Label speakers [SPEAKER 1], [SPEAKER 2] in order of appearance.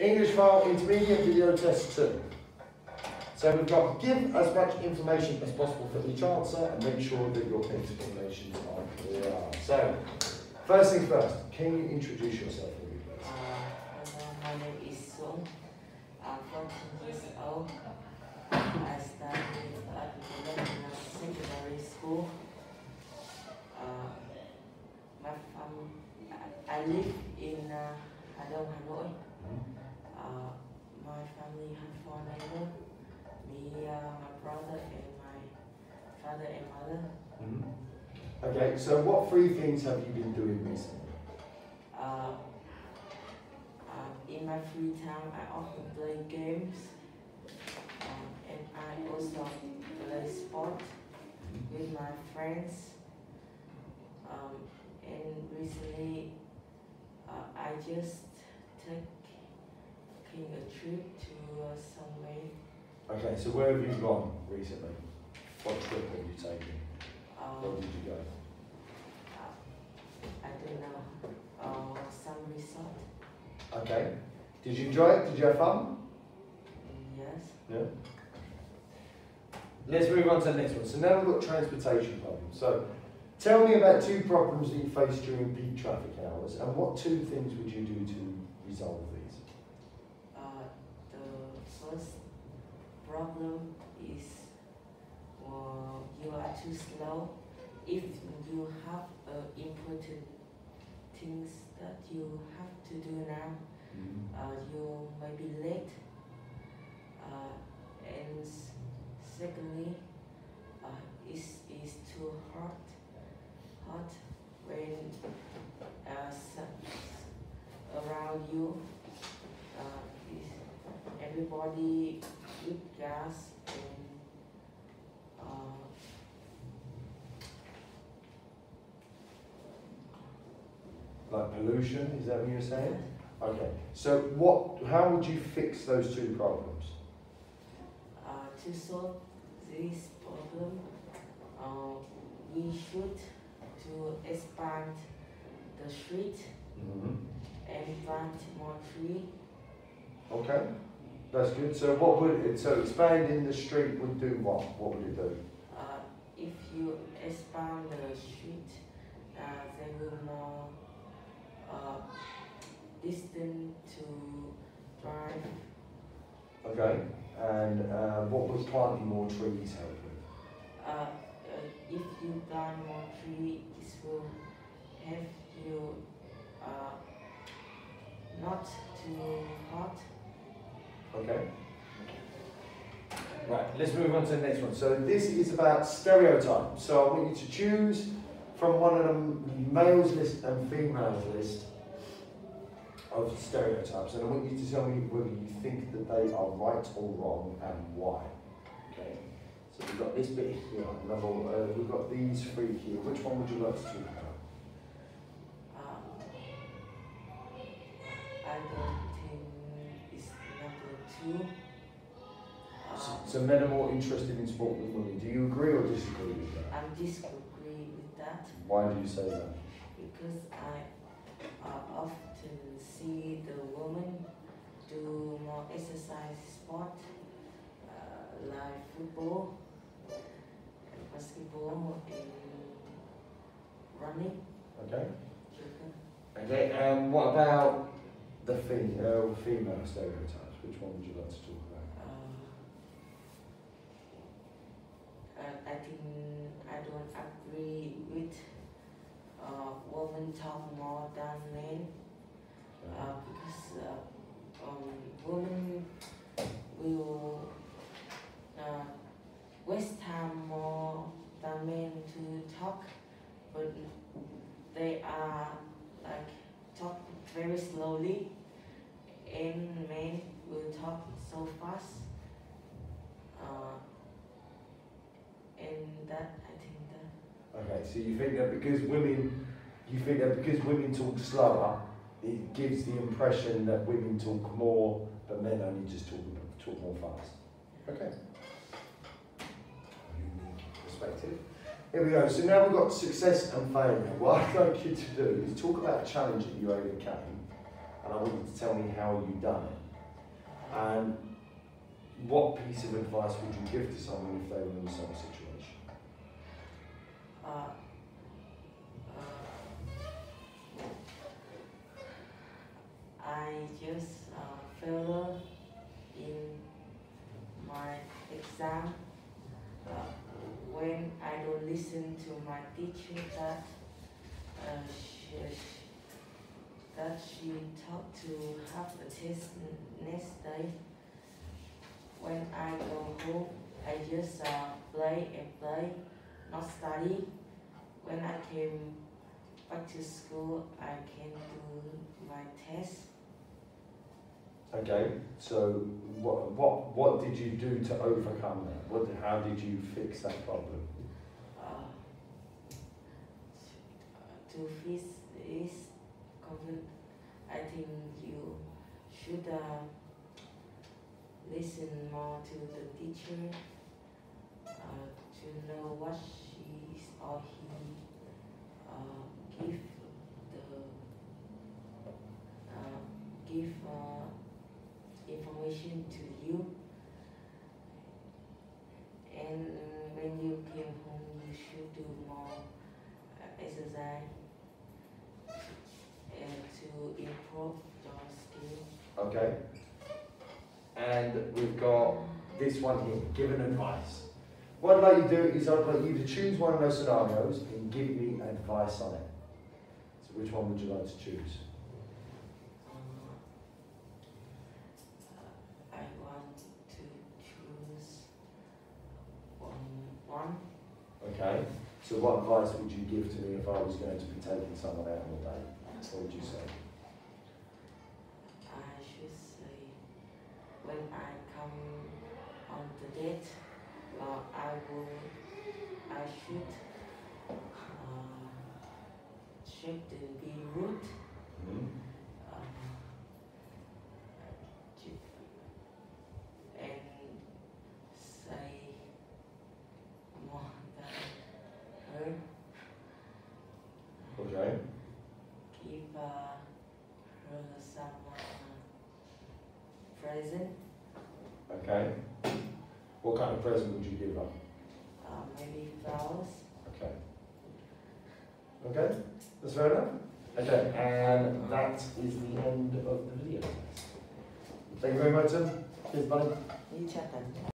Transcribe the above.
[SPEAKER 1] English file, intermediate video test 2. So we've got to give as much information as possible for each answer and make sure that your explanations are clear. So, first things first, can you introduce yourself for me, please?
[SPEAKER 2] My name is Dung. I'm 14 years old. I studied at the secondary school. I live in Dung, Hanoi. My family has 4 neighbors. Me, my brother, and my father and mother.
[SPEAKER 1] Okay, so what 3 things have you been doing recently?
[SPEAKER 2] In my free time, I often play games, and I also play sport with my friends. And recently, I just taking a trip to somewhere.
[SPEAKER 1] Okay, so where have you gone recently? What trip have you taken? Where did you go?
[SPEAKER 2] I don't know, some resort.
[SPEAKER 1] Okay. Did you enjoy it? Did you have fun?
[SPEAKER 2] Yes.
[SPEAKER 1] Yeah. Let's move on to the next one. So now we've got transportation problems. So tell me about 2 problems that you face during peak traffic hours, and what 2 things would you do to resolve these?
[SPEAKER 2] The first problem is you are too slow. If you have important things that you have to do now, you may be late. And secondly, it's too hot when around you everybody with gas and
[SPEAKER 1] like pollution, is that what you're saying? Okay, so how would you fix those 2 problems?
[SPEAKER 2] To solve this problem, we should to expand the street and plant more trees.
[SPEAKER 1] Okay, that's good. So expanding the street would do what? What would it do?
[SPEAKER 2] If you expand the street, there will more distance to drive.
[SPEAKER 1] Okay, and what would planting more trees help with?
[SPEAKER 2] If you plant more trees, it will help you not too hot.
[SPEAKER 1] Okay. Right, let's move on to the next one. So this is about stereotypes. So I want you to choose from one of the males list and females list of stereotypes, and I want you to tell me whether you think that they are right or wrong and why. Okay. So we've got this bit here, we've got these 3 here. Which one would you like to talk about?
[SPEAKER 2] I don't think it's number 2.
[SPEAKER 1] So men are more interested in sport than women. Do you agree or disagree with that?
[SPEAKER 2] I disagree with that.
[SPEAKER 1] Why do you say that?
[SPEAKER 2] Because I often see the women do more exercise sport, like football, basketball, and running.
[SPEAKER 1] Okay. Okay, and what about the female stereotypes? Which one would you like to talk about?
[SPEAKER 2] I think I don't agree with women talk more than men, because women will waste time more than men to talk, but they are like talk very slowly, and men will talk so fast. And that, I think that.
[SPEAKER 1] Okay, so you think that because women talk slower, it gives the impression that women talk more, but men only just talk more fast. Okay. Unique perspective. Here we go. So now we've got success and failure. What I'd like you to do is talk about a challenge that you overcame, and I want you to tell me how you've done it. And what piece of advice would you give to someone if they were in the same situation?
[SPEAKER 2] I just failed in my exam when I don't listen to my teacher that she taught to have a test next day. When I go home, I just play and play, not study. When I came back to school, I can do my test.
[SPEAKER 1] Okay, so what did you do to overcome that? How did you fix that problem?
[SPEAKER 2] To fix this conflict, I think you should listen more to the teacher to know what she or he give information to you, and when you came home you should do more exercise and to improve your skill.
[SPEAKER 1] Okay. And we've got this one here, give an advice. What I'd like you to do is I'd like you to choose one of those scenarios and give me advice on it. So which one would you like to choose?
[SPEAKER 2] I want to choose one.
[SPEAKER 1] Okay. So what advice would you give to me if I was going to be taking someone out on a date? What would you say?
[SPEAKER 2] I should say when I come on the date, I should be rude. And say more than her.
[SPEAKER 1] Okay.
[SPEAKER 2] Give her some present.
[SPEAKER 1] Okay. What kind of present would you give her?
[SPEAKER 2] Maybe flowers.
[SPEAKER 1] Okay. Okay, that's fair enough. Okay, and that is the end of the video. Thank you very much, Tim. Cheers, buddy.
[SPEAKER 2] You chat then.